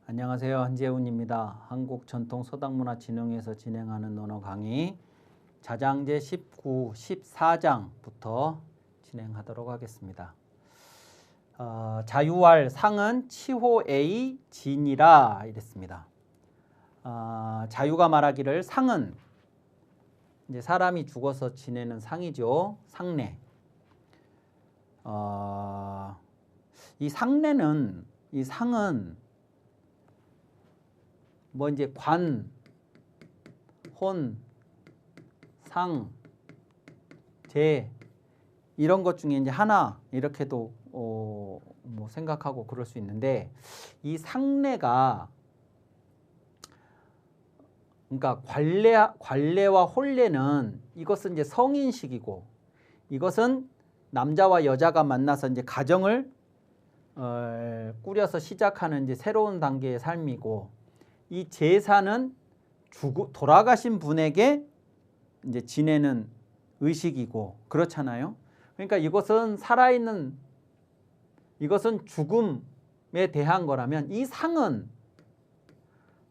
안녕하세요. 한재훈입니다. 한국전통서당문화진흥회에서 진행하는 언어 강의 자장제 19, 14장부터 진행하도록 하겠습니다. 자유할 상은 치호에이 진이라 이랬습니다. 자유가 말하기를 상은 이제 사람이 죽어서 지내는 상이죠. 상례. 이 상례는 이 상은 뭐 이제 관, 혼, 상, 제 이런 것 중에 이제 하나 이렇게도 뭐 생각하고 그럴 수 있는데 이 상례가 그러니까 관례와 혼례는 이것은 이제 성인식이고 이것은 남자와 여자가 만나서 이제 가정을 꾸려서 시작하는 이제 새로운 단계의 삶이고 이 제사는 돌아가신 분에게 이제 지내는 의식이고 그렇잖아요. 그러니까 이것은 살아있는 이것은 죽음에 대한 거라면 이 상은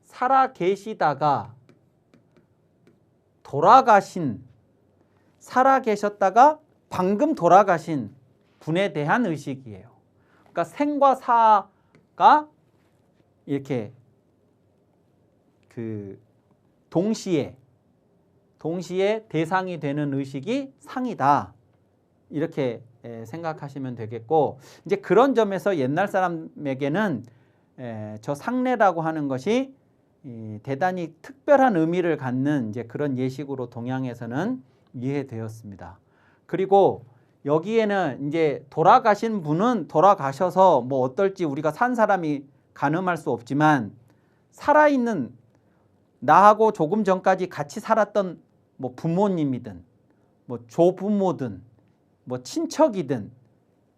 살아 계시다가 살아 계셨다가 방금 돌아가신 분에 대한 의식이에요. 그러니까 생과 사가 이렇게 동시에 대상이 되는 의식이 상이다. 이렇게 생각하시면 되겠고 이제 그런 점에서 옛날 사람에게는 저 상례라고 하는 것이 대단히 특별한 의미를 갖는 이제 그런 예식으로 동양에서는 이해되었습니다. 그리고 여기에는 이제 돌아가신 분은 돌아가셔서 뭐 어떨지 우리가 산 사람이 가늠할 수 없지만 살아있는 나하고 조금 전까지 같이 살았던 뭐 부모님이든 뭐 조부모든 뭐 친척이든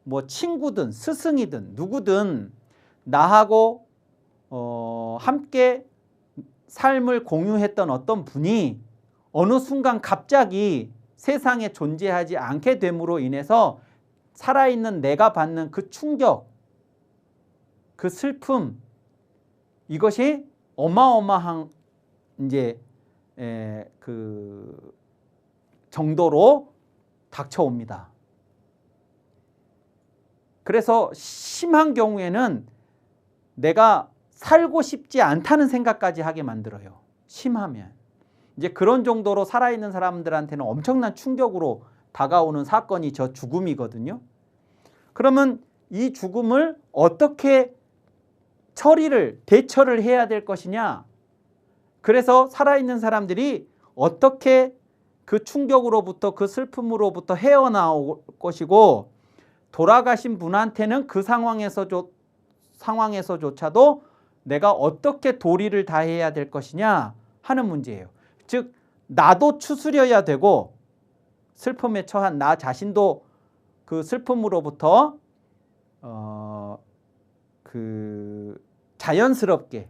뭐 친구든 스승이든 누구든 나하고 함께 삶을 공유했던 어떤 분이 어느 순간 갑자기 세상에 존재하지 않게 됨으로 인해서 살아있는 내가 받는 그 충격, 그 슬픔 이것이 어마어마한 이제 그 정도로 닥쳐옵니다. 그래서 심한 경우에는 내가 살고 싶지 않다는 생각까지 하게 만들어요. 심하면. 이제 그런 정도로 살아있는 사람들한테는 엄청난 충격으로 다가오는 사건이 저 죽음이거든요. 그러면 이 죽음을 어떻게 대처를 해야 될 것이냐. 그래서 살아있는 사람들이 어떻게 그 충격으로부터 그 슬픔으로부터 헤어나올 것이고 돌아가신 분한테는 그 상황에서조차도 내가 어떻게 도리를 다해야 될 것이냐 하는 문제예요. 즉 나도 추스려야 되고 슬픔에 처한 나 자신도 그 슬픔으로부터 자연스럽게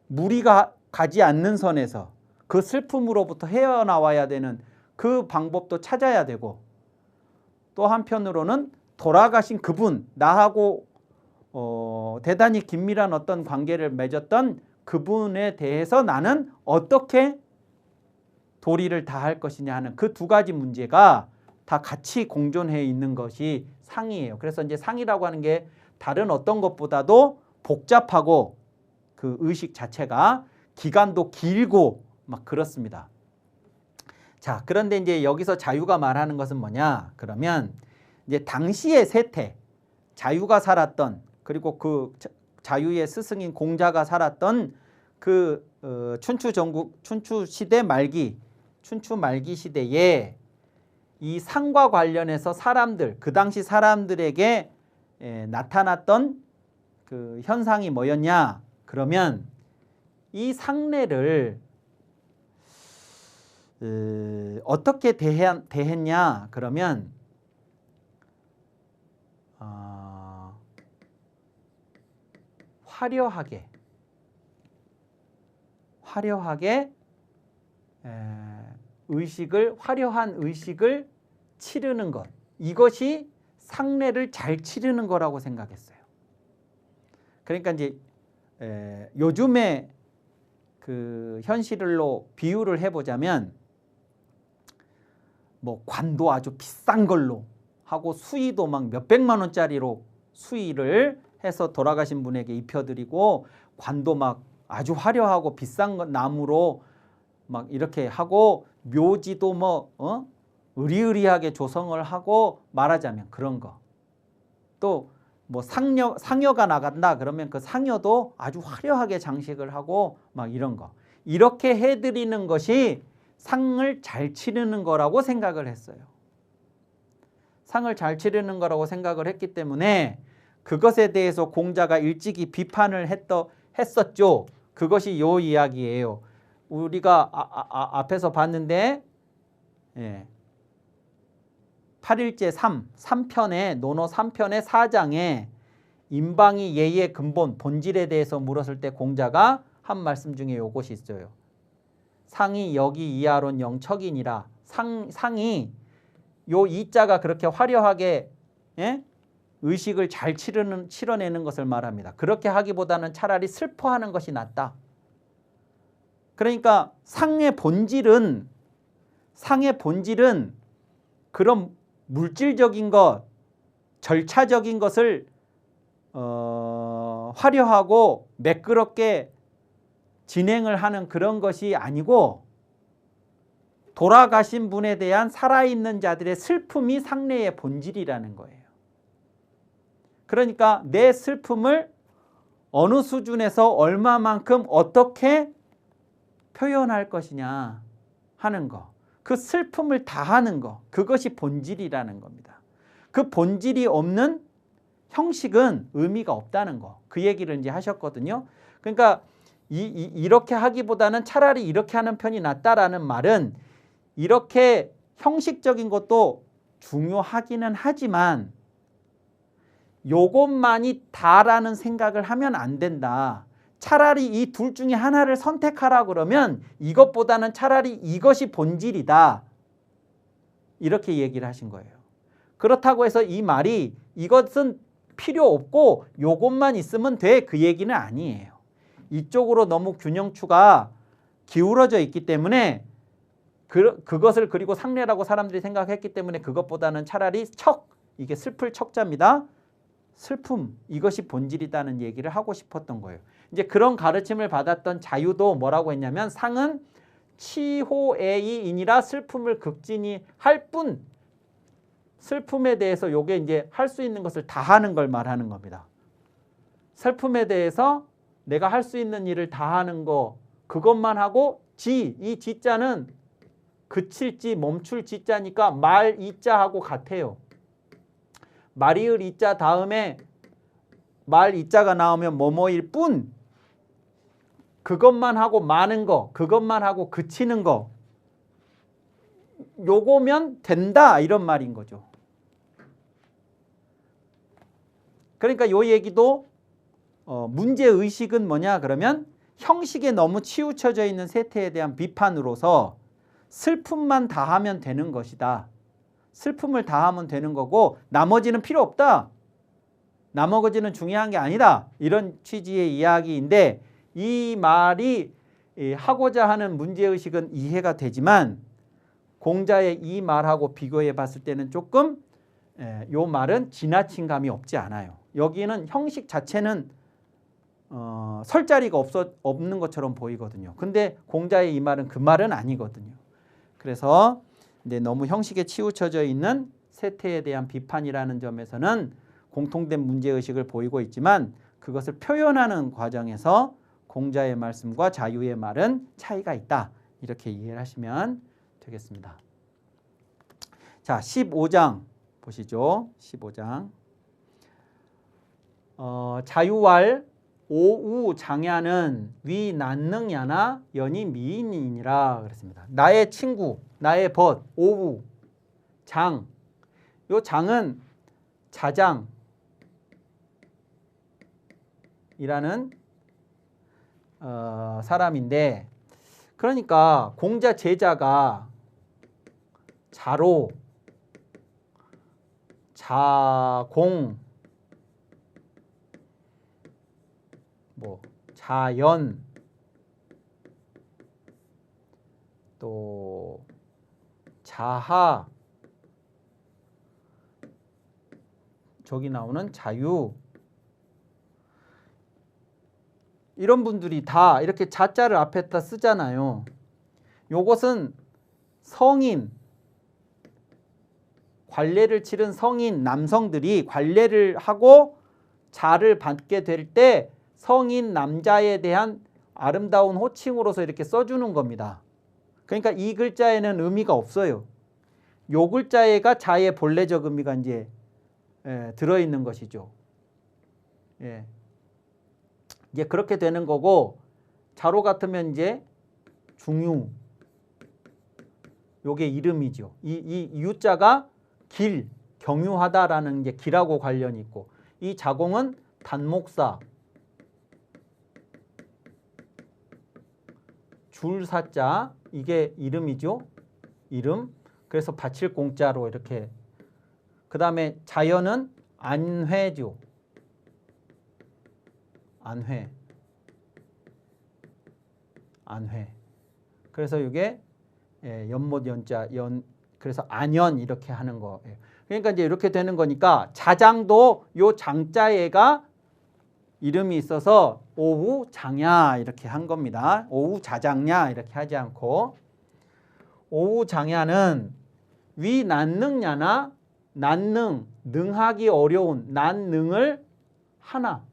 무리가 가지 않는 선에서 그 슬픔으로부터 헤어나와야 되는 그 방법도 찾아야 되고 또 한편으로는 돌아가신 그분 나하고 대단히 긴밀한 어떤 관계를 맺었던 그분에 대해서 나는 어떻게 도리를 다할 것이냐 하는 그 두 가지 문제가 다 같이 공존해 있는 것이 상이에요. 그래서 이제 상이라고 하는 게 다른 어떤 것보다도 복잡하고 그 의식 자체가 기간도 길고 막 그렇습니다. 자, 그런데 이제 여기서 자유가 말하는 것은 뭐냐? 그러면 이제 당시의 세태, 자유가 살았던 그리고 그 자유의 스승인 공자가 살았던 그 춘추 시대 말기, 춘추 말기 시대에 이 상과 관련해서 그 당시 사람들에게 나타났던 그 현상이 뭐였냐? 그러면 이 상례를 어떻게 대했냐? 그러면 화려하게 화려한 의식을 치르는 것. 이것이 상례를 잘 치르는 거라고 생각했어요. 그러니까 이제 요즘에 그 현실로 비유를 해보자면 뭐 관도 아주 비싼 걸로 하고 수의도 막 몇백만 원짜리로 수의를 해서 돌아가신 분에게 입혀드리고 관도 막 아주 화려하고 비싼 나무로 막 이렇게 하고 묘지도 뭐 으리으리하게 조성을 하고 말하자면 그런 거. 또 뭐 상여가 나간다 그러면 그 상여도 아주 화려하게 장식을 하고 막 이런 거. 이렇게 해드리는 것이 상을 잘 치르는 거라고 생각을 했어요. 상을 잘 치르는 거라고 생각을 했기 때문에 그것에 대해서 공자가 일찍이 비판을 했었죠. 그것이 요 이야기예요. 우리가 앞에서 봤는데 8일째 3편에 논어 3편의 4장에 인방이 예의 근본 본질에 대해서 물었을 때 공자가 한 말씀 중에 요것이 있어요. 상이 여기 이하론 영척이니라. 상이 요 이자가 그렇게 화려하게 의식을 잘 치러내는 것을 말합니다. 그렇게 하기보다는 차라리 슬퍼하는 것이 낫다. 그러니까 상의 본질은 그런 물질적인 것, 절차적인 것을 화려하고 매끄럽게 진행을 하는 그런 것이 아니고 돌아가신 분에 대한 살아있는 자들의 슬픔이 상례의 본질이라는 거예요. 그러니까 내 슬픔을 어느 수준에서 얼마만큼 어떻게 표현할 것이냐 하는 거. 그 슬픔을 다하는 거. 그것이 본질이라는 겁니다. 그 본질이 없는 형식은 의미가 없다는 거. 그 얘기를 이제 하셨거든요. 그러니까 이렇게 하기보다는 차라리 이렇게 하는 편이 낫다라는 말은 이렇게 형식적인 것도 중요하기는 하지만 요것만이 다라는 생각을 하면 안 된다. 차라리 이 둘 중에 하나를 선택하라 그러면 이것보다는 차라리 이것이 본질이다. 이렇게 얘기를 하신 거예요. 그렇다고 해서 이 말이 이것은 필요 없고 요것만 있으면 돼. 그 얘기는 아니에요. 이쪽으로 너무 균형추가 기울어져 있기 때문에 그것을 그리고 상례라고 사람들이 생각했기 때문에 그것보다는 차라리 이게 슬플 척자입니다. 슬픔, 이것이 본질이다는 얘기를 하고 싶었던 거예요. 이제 그런 가르침을 받았던 자유도 뭐라고 했냐면 상은 치호애이이니라 슬픔을 극진히 할 뿐 슬픔에 대해서 요게 이제 할 수 있는 것을 다 하는 걸 말하는 겁니다. 슬픔에 대해서 내가 할 수 있는 일을 다 하는 거 그것만 하고 이 지자는 그칠지 멈출 지자니까 말 이자하고 같아요. 말이을 이자 다음에 말 이자가 나오면 뭐뭐일 뿐 그것만 하고 많은 거 그것만 하고 그치는 거 요거면 된다 이런 말인 거죠. 그러니까 요 얘기도 문제의식은 뭐냐 그러면 형식에 너무 치우쳐져 있는 세태에 대한 비판으로서 슬픔만 다하면 되는 것이다. 슬픔을 다하면 되는 거고 나머지는 필요 없다. 나머지는 중요한 게 아니다. 이런 취지의 이야기인데 이 말이 하고자 하는 문제의식은 이해가 되지만 공자의 이 말하고 비교해 봤을 때는 조금 요 말은 지나친 감이 없지 않아요. 여기는 형식 자체는 설 자리가 없는 것처럼 보이거든요. 근데 공자의 이 말은 그 말은 아니거든요. 그래서 이제 너무 형식에 치우쳐져 있는 세태에 대한 비판이라는 점에서는 공통된 문제의식을 보이고 있지만 그것을 표현하는 과정에서 공자의 말씀과 자유의 말은 차이가 있다. 이렇게 이해를 하시면 되겠습니다. 자, 15장 보시죠. 15장. 자유왈 오우 장야는 위 난능야나 연이 미인이니라 그랬습니다. 나의 친구, 나의 벗, 오우, 장. 요 장은 자장이라는 사람인데 그러니까 공자 제자가 자로, 자공, 뭐 자연, 또 자하, 저기 나오는 자유, 이런 분들이 다 이렇게 자자를 앞에다 쓰잖아요. 요것은 성인, 관례를 치른 성인 남성들이 관례를 하고 자를 받게 될 때 성인 남자에 대한 아름다운 호칭으로서 이렇게 써주는 겁니다. 그러니까 이 글자에는 의미가 없어요. 요 글자에가 자의 본래적 의미가 이제 들어있는 것이죠. 예. 이제 그렇게 되는 거고, 자로 같으면 이제 중유, 요게 이름이죠. 이 유자가 길, 경유하다라는 게 길하고 관련이 있고, 이 자공은 단목사, 줄사자, 이게 이름이죠. 이름. 그래서 받칠 공자로 이렇게. 그 다음에 자연은 안회죠. 안회. 안회. 그래서 이게 연못 연자, 그래서 안연 이렇게 하는 거예요. 그러니까 이제 이렇게 되는 거니까 자장도 요 장자애가 이름이 있어서 오우 장야 이렇게 한 겁니다. 오우 자장야 이렇게 하지 않고, 오우 장야는 위 난능야나 난능, 능하기 어려운 난능을 하나.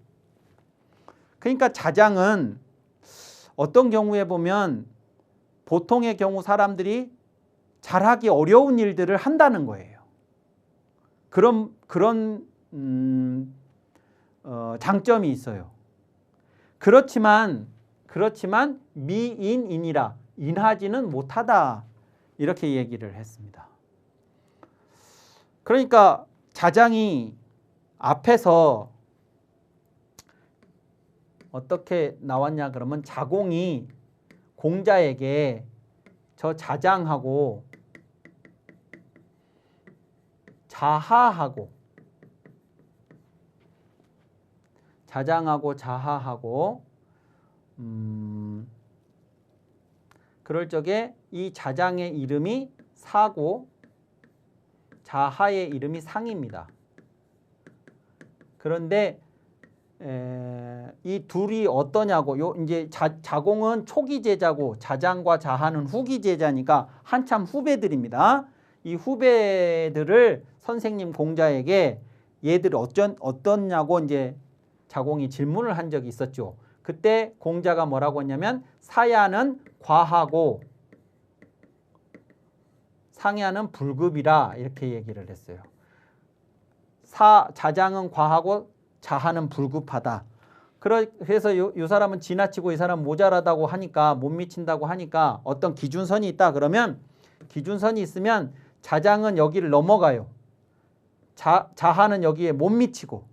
그러니까 자장은 어떤 경우에 보면 보통의 경우 사람들이 잘하기 어려운 일들을 한다는 거예요. 그런 장점이 있어요. 그렇지만 미인이니라, 인하지는 못하다 이렇게 얘기를 했습니다. 그러니까 자장이 앞에서 어떻게 나왔냐 그러면 자공이 공자에게 저 자장하고 자하하고 자장하고 자하하고 그럴 적에 이 자장의 이름이 사고 자하의 이름이 상입니다. 그런데 이 둘이 어떠냐고, 요 이제 자공은 초기 제자고 자장과 자하는 후기 제자니까 한참 후배들입니다. 이 후배들을 선생님 공자에게 얘들 어떠냐고 이제 자공이 질문을 한 적이 있었죠. 그때 공자가 뭐라고 했냐면 사야는 과하고 상야는 불급이라 이렇게 얘기를 했어요. 자장은 과하고 자하는 불급하다. 그래서 이 사람은 지나치고 이 사람은 모자라다고 하니까, 못 미친다고 하니까 어떤 기준선이 있다 그러면, 기준선이 있으면 자장은 여기를 넘어가요. 자하는 여기에 못 미치고,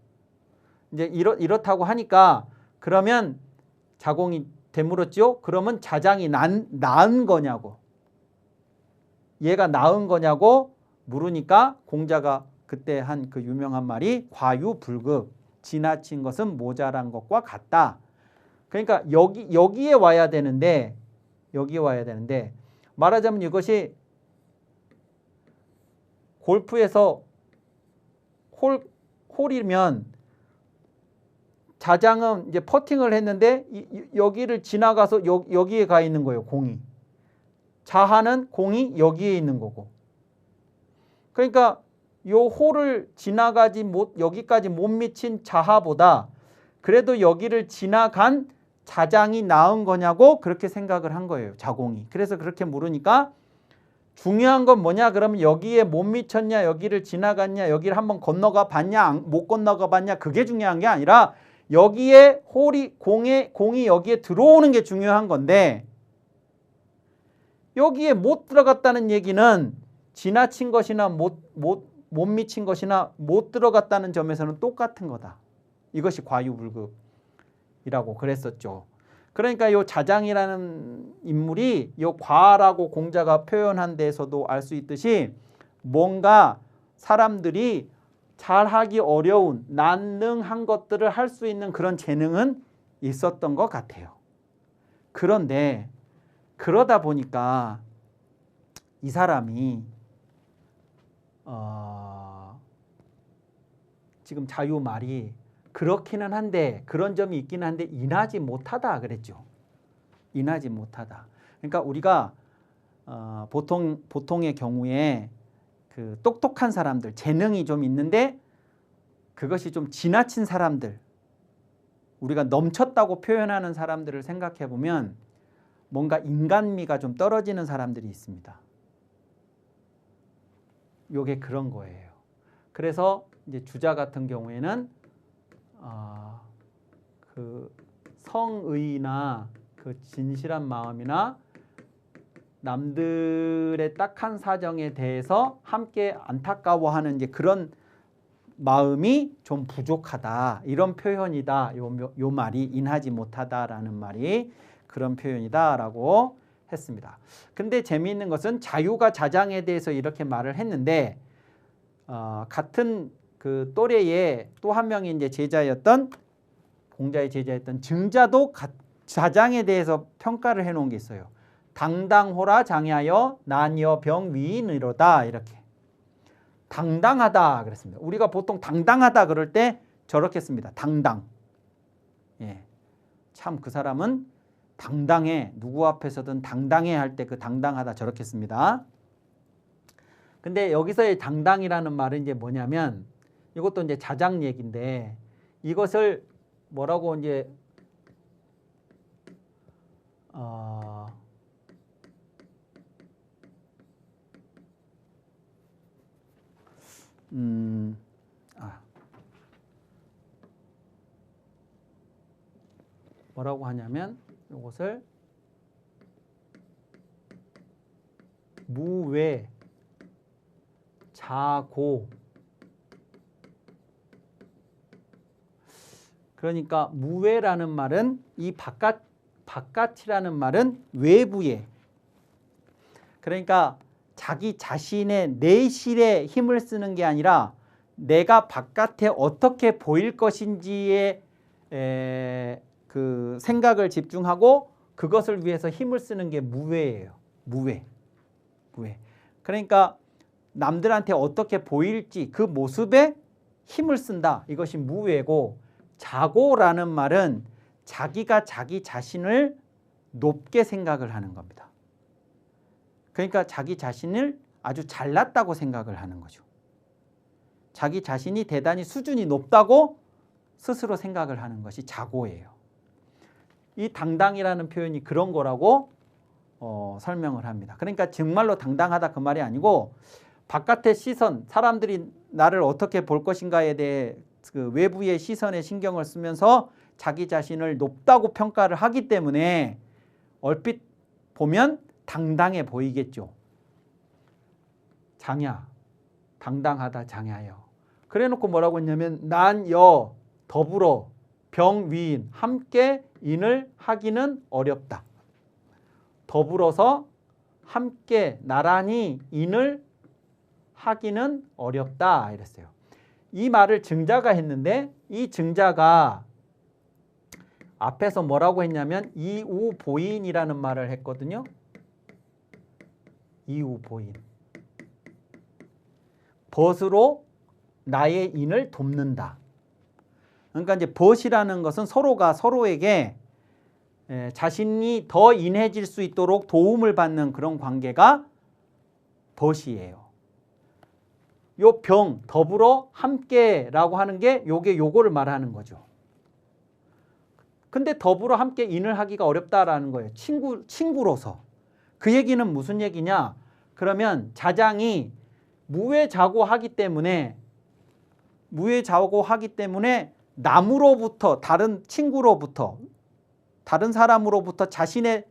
이제 이렇다고 하니까 그러면 자공이 되물었죠. 그러면 자장이 나은 거냐고, 얘가 나은 거냐고 물으니까 공자가 그때 한 그 유명한 말이 과유불급, 지나친 것은 모자란 것과 같다. 그러니까 여기에 와야 되는데 말하자면 이것이 골프에서 홀이면 자장은 이제 퍼팅을 했는데 여기를 지나가서 여기에 가 있는 거예요, 공이. 자하는 공이 여기에 있는 거고. 그러니까 요 홀을 여기까지 못 미친 자하보다 그래도 여기를 지나간 자장이 나은 거냐고 그렇게 생각을 한 거예요, 자공이. 그래서 그렇게 물으니까 중요한 건 뭐냐 그러면 여기에 못 미쳤냐, 여기를 지나갔냐, 여기를 한번 건너가 봤냐, 못 건너가 봤냐, 그게 중요한 게 아니라 여기에 공이 여기에 들어오는 게 중요한 건데, 여기에 못 들어갔다는 얘기는 지나친 것이나 못 미친 것이나 못 들어갔다는 점에서는 똑같은 거다. 이것이 과유불급이라고 그랬었죠. 그러니까 이 자장이라는 인물이 이 과라고 공자가 표현한 데에서도 알 수 있듯이 뭔가 사람들이 잘하기 어려운 난능한 것들을 할 수 있는 그런 재능은 있었던 것 같아요. 그런데 그러다 보니까 이 사람이 지금 자유 말이 그렇기는 한데 그런 점이 있기는 한데 인하지 못하다 그랬죠. 인하지 못하다. 그러니까 우리가 보통의 경우에 그 똑똑한 사람들, 재능이 좀 있는데 그것이 좀 지나친 사람들, 우리가 넘쳤다고 표현하는 사람들을 생각해 보면 뭔가 인간미가 좀 떨어지는 사람들이 있습니다. 요게 그런 거예요. 그래서 이제 주자 같은 경우에는 그 성의나 그 진실한 마음이나 남들의 딱한 사정에 대해서 함께 안타까워하는 이제 그런 마음이 좀 부족하다. 이런 표현이다. 요 말이 인하지 못하다라는 말이 그런 표현이다라고 했습니다. 근데 재미있는 것은 자유가 자장에 대해서 이렇게 말을 했는데 같은 그 또래의 또 한 명의 이제 제자였던 공자의 제자였던 증자도 자장에 대해서 평가를 해놓은 게 있어요. 당당호라 장야여 난여 병 위인이로다 이렇게. 당당하다 그랬습니다. 우리가 보통 당당하다 그럴 때 저렇게 씁니다. 당당. 예. 참 그 사람은 당당해. 누구 앞에서든 당당해 할 때 그 당당하다 저렇게 씁니다. 근데 여기서의 당당이라는 말은 이제 뭐냐면 이것도 이제 자장 얘기인데 이것을 뭐라고 이제 뭐라고 하냐면 이것을 무외 자고, 그러니까 무외라는 말은 이 바깥이라는 말은 외부에, 그러니까 자기 자신의 내실에 힘을 쓰는 게 아니라 내가 바깥에 어떻게 보일 것인지에 그 생각을 집중하고 그것을 위해서 힘을 쓰는 게 무외예요. 무외. 그러니까 남들한테 어떻게 보일지 그 모습에 힘을 쓴다. 이것이 무외고, 자고라는 말은 자기가 자기 자신을 높게 생각을 하는 겁니다. 그러니까 자기 자신을 아주 잘났다고 생각을 하는 거죠. 자기 자신이 대단히 수준이 높다고 스스로 생각을 하는 것이 자고예요. 이 당당이라는 표현이 그런 거라고 설명을 합니다. 그러니까 정말로 당당하다 그 말이 아니고 바깥의 시선, 사람들이 나를 어떻게 볼 것인가에 대해 그 외부의 시선에 신경을 쓰면서 자기 자신을 높다고 평가를 하기 때문에 얼핏 보면 당당해 보이겠죠. 장야, 당당하다 장야여. 그래놓고 뭐라고 했냐면 난여 더불어 병위인 함께 인을 하기는 어렵다. 더불어서 함께 나란히 인을 하기는 어렵다 이랬어요. 이 말을 증자가 했는데 이 증자가 앞에서 뭐라고 했냐면 이우보인이라는 말을 했거든요. 이우보인. 벗으로 나의 인을 돕는다. 그러니까 이제 벗이라는 것은 서로가 서로에게 자신이 더 인해질 수 있도록 도움을 받는 그런 관계가 벗이에요. 요 병, 더불어 함께라고 하는 게 요거를 말하는 거죠. 근데 더불어 함께 인을 하기가 어렵다라는 거예요. 친구로서. 그 얘기는 무슨 얘기냐? 그러면 자장이 무외자고하기 때문에 남으로부터, 다른 친구로부터, 다른 사람으로부터 자신의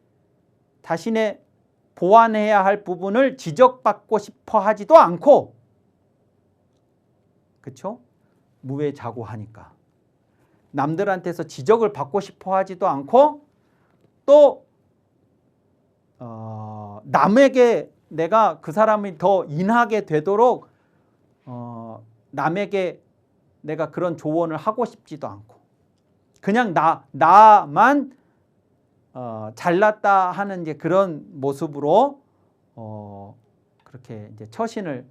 보완해야 할 부분을 지적받고 싶어 하지도 않고, 그렇죠? 무외자고하니까 남들한테서 지적을 받고 싶어 하지도 않고 또 남에게 내가 그 사람이 더 인하게 되도록 남에게 내가 그런 조언을 하고 싶지도 않고, 그냥 나만 잘났다 하는 이제 그런 모습으로 그렇게 이제 처신을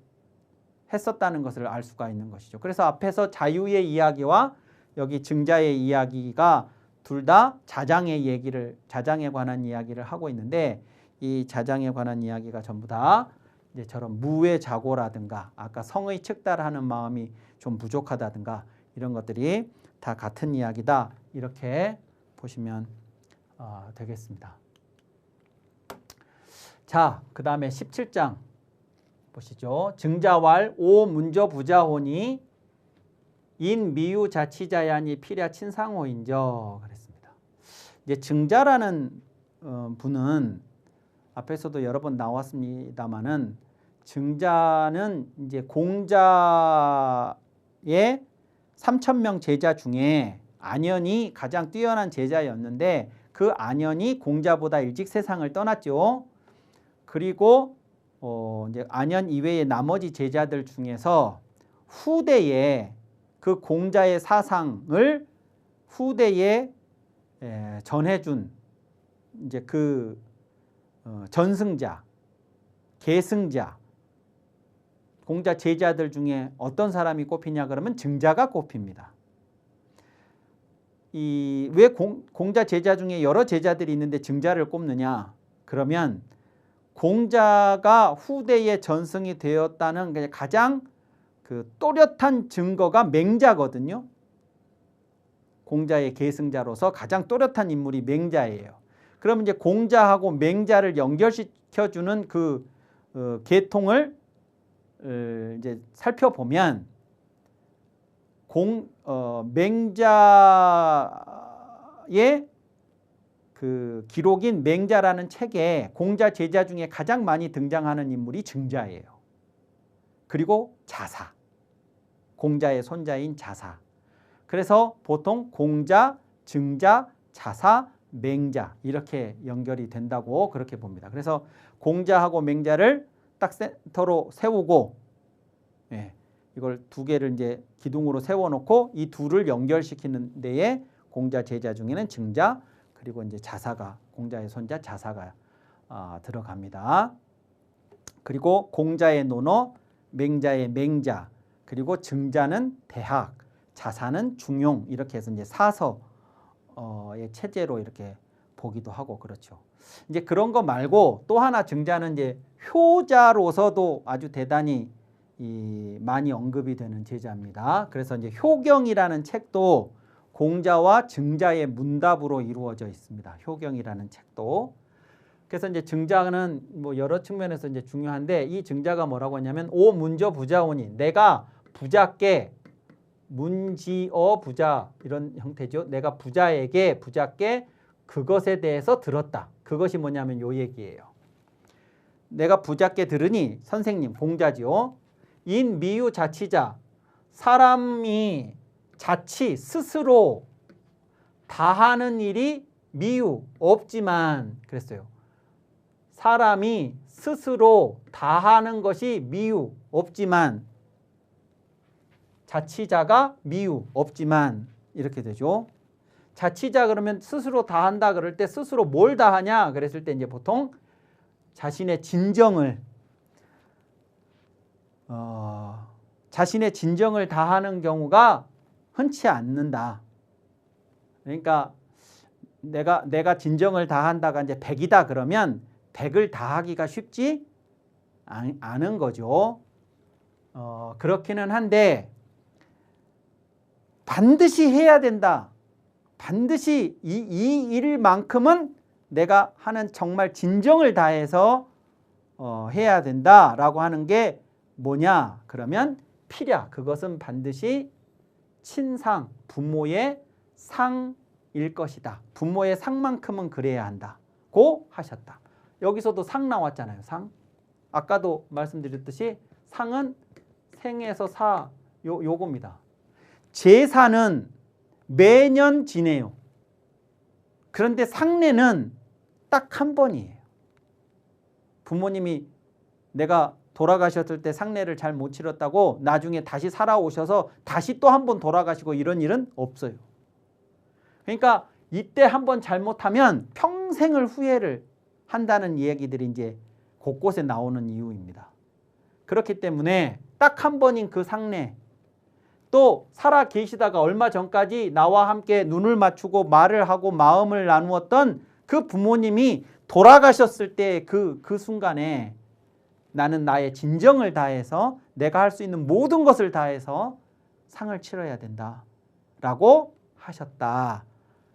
했었다는 것을 알 수가 있는 것이죠. 그래서 앞에서 자유의 이야기와 여기 증자의 이야기가 둘 다 자장에 관한 이야기를 하고 있는데, 이 자장에 관한 이야기가 전부 다 이제 저런 무의 자고라든가 아까 성의 측달하는 마음이 좀 부족하다든가 이런 것들이 다 같은 이야기다, 이렇게 보시면 되겠습니다. 자, 그 다음에 17장 보시죠. 증자왈 오문저 부자호니 인미유 자치자야니 필야 친상호인저 그랬습니다. 이제 증자라는 분은 앞에서도 여러 번 나왔습니다만은, 증자는 이제 공자의 3,000명 제자 중에 안현이 가장 뛰어난 제자였는데, 그 안현이 공자보다 일찍 세상을 떠났죠. 그리고 이제 안현 이외의 나머지 제자들 중에서 후대에 그 공자의 사상을 후대에 전해준 이제 그 전승자, 계승자, 공자 제자들 중에 어떤 사람이 꼽히냐 그러면 증자가 꼽힙니다. 왜 공자 제자 중에 여러 제자들이 있는데 증자를 꼽느냐 그러면, 공자가 후대에 전승이 되었다는 가장 그 또렷한 증거가 맹자거든요. 공자의 계승자로서 가장 또렷한 인물이 맹자예요. 그럼 이제 공자하고 맹자를 연결시켜주는 그 계통을 이제 살펴보면, 맹자의 그 기록인 맹자라는 책에 공자 제자 중에 가장 많이 등장하는 인물이 증자예요. 그리고 자사, 공자의 손자인 자사. 그래서 보통 공자, 증자, 자사, 맹자 이렇게 연결이 된다고 그렇게 봅니다. 그래서 공자하고 맹자를 딱 센터로 세우고, 이걸 두 개를 이제 기둥으로 세워놓고 이 둘을 연결시키는 데에 공자 제자 중에는 증자, 그리고 이제 자사가, 공자의 손자 자사가 들어갑니다. 그리고 공자의 논어, 맹자의 맹자, 그리고 증자는 대학, 자사는 중용, 이렇게 해서 이제 사서의 체제로 이렇게 보기도 하고 그렇죠. 이제 그런 거 말고 또 하나 증자는 이제 효자로서도 아주 대단히 많이 언급이 되는 제자입니다. 그래서 이제 효경이라는 책도 공자와 증자의 문답으로 이루어져 있습니다. 효경이라는 책도. 그래서 이제 증자는 뭐 여러 측면에서 이제 중요한데, 이 증자가 뭐라고 하냐면 오 문저 부자오니, 내가 부자께, 문지어 부자 이런 형태죠. 내가 부자께 그것에 대해서 들었다. 그것이 뭐냐면 요 얘기예요. 내가 부자께 들으니, 선생님 공자지요. 인미유 자치자, 사람이 자치 스스로 다 하는 일이 미유 없지만 그랬어요. 사람이 스스로 다 하는 것이 미유 없지만, 자치자가 미유 없지만 이렇게 되죠. 자치자 그러면 스스로 다 한다 그럴 때 스스로 뭘 다 하냐 그랬을 때 이제 보통 자신의 진정을 다 하는 경우가 흔치 않는다. 그러니까 내가 진정을 다 한다가 이제 100이다 그러면 100을 다 하기가 쉽지 않은 거죠. 그렇기는 한데 반드시 해야 된다. 반드시 이 일만큼은 내가 하는 정말 진정을 다해서 해야 된다라고 하는 게 뭐냐 그러면 필야, 그것은 반드시 친상, 부모의 상일 것이다. 부모의 상만큼은 그래야 한다고 하셨다. 여기서도 상 나왔잖아요. 상. 아까도 말씀드렸듯이 상은 생에서 사 요겁니다. 제사는 매년 지내요. 그런데 상례는 딱 한 번이에요. 부모님이 내가 돌아가셨을 때 상례를 잘 못 치렀다고 나중에 다시 살아오셔서 다시 또 한 번 돌아가시고 이런 일은 없어요. 그러니까 이때 한번 잘못하면 평생을 후회를 한다는 이야기들이 이제 곳곳에 나오는 이유입니다. 그렇기 때문에 딱 한 번인 그 상례, 또 살아 계시다가 얼마 전까지 나와 함께 눈을 맞추고 말을 하고 마음을 나누었던 그 부모님이 돌아가셨을 때 그 순간에 나는 나의 진정을 다해서 내가 할 수 있는 모든 것을 다해서 상을 치러야 된다라고 하셨다.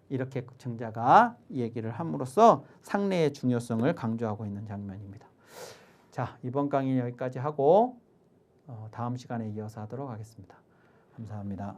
이렇게 증자가 얘기를 함으로써 상례의 중요성을 강조하고 있는 장면입니다. 자, 이번 강의 여기까지 하고 다음 시간에 이어서 하도록 하겠습니다. 감사합니다.